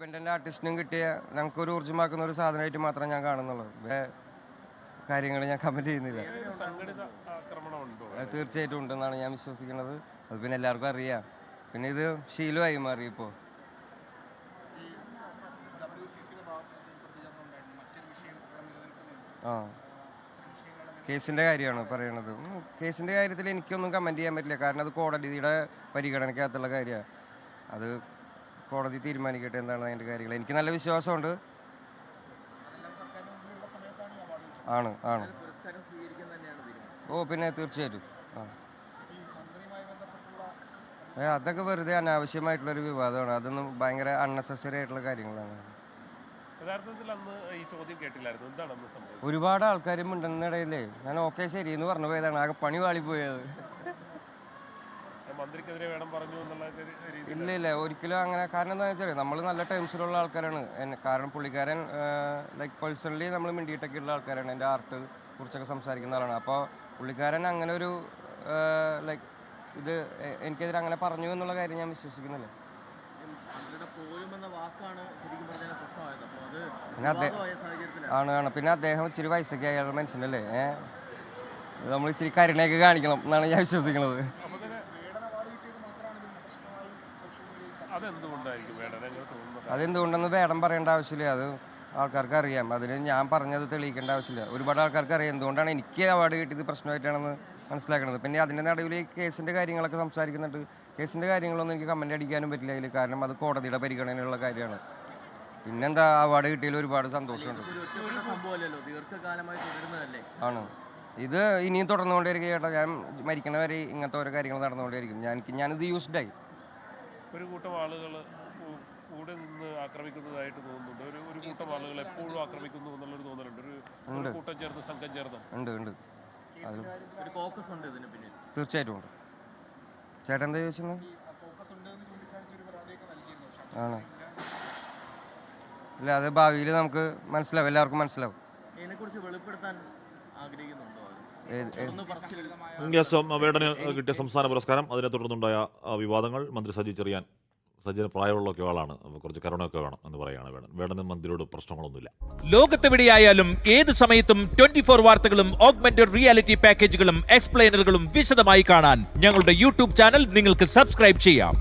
Independent ആർട്ടിസ്റ്റിനും കിട്ടിയ ഞങ്ങൾക്കൊരു ഊർജ്ജമാക്കുന്ന ഒരു സാധനമായിട്ട് മാത്രമേ ഞാൻ കാണുന്നുള്ളൂ. കാര്യങ്ങൾ ഞാൻ കമന്റ് ചെയ്യുന്നില്ല. തീർച്ചയായിട്ടും ഉണ്ടെന്നാണ് ഞാൻ വിശ്വസിക്കുന്നത്. അത് പിന്നെ എല്ലാവർക്കും അറിയാം. പിന്നെ ഇത് ശീലമായി മാറി ഇപ്പോൾ. കേസിൻ്റെ കാര്യമാണ് പറയണത്. കേസിൻ്റെ കാര്യത്തിൽ എനിക്കൊന്നും കമൻറ്റ് ചെയ്യാൻ പറ്റില്ല. കാരണം അത് കോടതിയുടെ പരിഗണനയ്ക്കകത്തുള്ള കാര്യമാണ്. അത് കോടതി തീരുമാനിക്കട്ടെ എന്താണ് അതിൻ്റെ കാര്യങ്ങൾ. എനിക്ക് നല്ല വിശ്വാസമുണ്ട്. ആണ് ആണ് പിന്നെ തീർച്ചയായിട്ടും. അതൊക്കെ വെറുതെ അനാവശ്യമായിട്ടുള്ളൊരു വിവാദമാണ്. അതൊന്നും ഭയങ്കര അൺനെസസറി ആയിട്ടുള്ള കാര്യങ്ങളാണ്. ഒരുപാട് ആൾക്കാരും ഉണ്ടെന്നിടയിലേ ഞാൻ ഓക്കെ ശരി എന്ന് പറഞ്ഞു പോയതാണ്. ആകെ പണി വാളിപ്പോയത്. ഇല്ല ഒരിക്കലും അങ്ങനെ. കാരണം എന്താ വെച്ചാൽ നമ്മൾ നല്ല ടേംസിലുള്ള ആൾക്കാരാണ്. കാരണം പുള്ളിക്കാരൻ ലൈക്ക് പേഴ്സണലി നമ്മൾ മിണ്ടിയിട്ടൊക്കെ ഉള്ള ആൾക്കാരാണ്. എൻ്റെ ആർട്ട് കുറിച്ചൊക്കെ സംസാരിക്കുന്ന ആളാണ്. അപ്പോൾ പുള്ളിക്കാരൻ അങ്ങനെ ഒരു ലൈക്ക് ഇത് എനിക്കെതിരെ അങ്ങനെ പറഞ്ഞു എന്നുള്ള കാര്യം ഞാൻ വിശ്വസിക്കുന്നില്ല. ആണ് പിന്നെ അദ്ദേഹം ഇച്ചിരി വയസ്സൊക്കെ ആയ മനുഷ്യനല്ലേ. നമ്മൾ ഇച്ചിരി കരുണയൊക്കെ കാണിക്കണം എന്നാണ് ഞാൻ വിശ്വസിക്കുന്നത്. അതെന്തുകൊണ്ടെന്ന് വേടം പറയേണ്ട ആവശ്യമില്ല. അത് ആൾക്കാർക്ക് അറിയാം. അതിന് ഞാൻ പറഞ്ഞത് തെളിയിക്കേണ്ട ആവശ്യമില്ല. ഒരുപാട് ആൾക്കാർക്ക് അറിയാം എന്തുകൊണ്ടാണ് എനിക്ക് അവാർഡ് കിട്ടിയത് പ്രശ്നമായിട്ടാണെന്ന് മനസ്സിലാക്കുന്നത്. പിന്നെ അതിൻ്റെ നടുവിൽ കേസിൻ്റെ കാര്യങ്ങളൊക്കെ സംസാരിക്കുന്നുണ്ട്. കേസിൻ്റെ കാര്യങ്ങളൊന്നും എനിക്ക് കമൻ്റ് അടിക്കാനും പറ്റില്ല അതിൽ. കാരണം അത് കോടതിയുടെ പരിഗണനയുള്ള കാര്യമാണ്. പിന്നെന്താ, അവാർഡ് കിട്ടിയതിൽ ഒരുപാട് സന്തോഷമുണ്ട്. ആണ് ഇത് ഇനിയും തുടർന്നുകൊണ്ടേയിരിക്കും ചേട്ടാ. ഞാൻ മരിക്കണവരെ ഇങ്ങനത്തെ ഓരോ കാര്യങ്ങൾ നടന്നുകൊണ്ടേയിരിക്കും. ഞാനിത് യൂസ്ഡായി. ഒരു കൂട്ടം ആളുകൾ കൂടെ നിന്ന് ആക്രമിക്കുന്നതായിട്ട് തോന്നുന്നുണ്ട്. ഒരു കൂട്ടം ആളുകൾ എപ്പോഴും ആക്രമിക്കുന്നു എന്നുള്ളൊരു തോന്നലുണ്ട്. ഒരു കൂട്ടം ചേർന്ന് സംഘം ചേർന്ന് ഉണ്ട്. തീർച്ചയായിട്ടും ഉണ്ട്. ചേട്ടൻ എന്താ ചോദിച്ചത്? ആണ് ഇല്ല, അത് ഭാവിയിൽ നമുക്ക് മനസ്സിലാവും, എല്ലാവർക്കും മനസ്സിലാവും. വേടന് കിട്ടിയ സംസ്ഥാന പുരസ്കാരം, അതിനെ തുടർന്നുണ്ടായ വിവാദങ്ങൾ, മന്ത്രി സജി ചെറിയാൻ, സജ്ജന പ്രായമുള്ളൊക്കെ ആളാണ്, കുറച്ച് കരുണയൊക്കെ വേണം എന്ന് പറയുകയാണ് വേടന് മന്ത്രിയോട് പ്രശ്നങ്ങളൊന്നുമില്ല. ലോകത്തെവിടെയായാലും ഏത് സമയത്തും 24 വാർത്തകളും ഓഗ്മെന്റഡ് റിയാലിറ്റി പാക്കേജുകളും എക്സ്പ്ലെയിനറുകളും വിശദമായി കാണാൻ ഞങ്ങളുടെ യൂട്യൂബ് ചാനൽ നിങ്ങൾക്ക് സബ്സ്ക്രൈബ് ചെയ്യാം.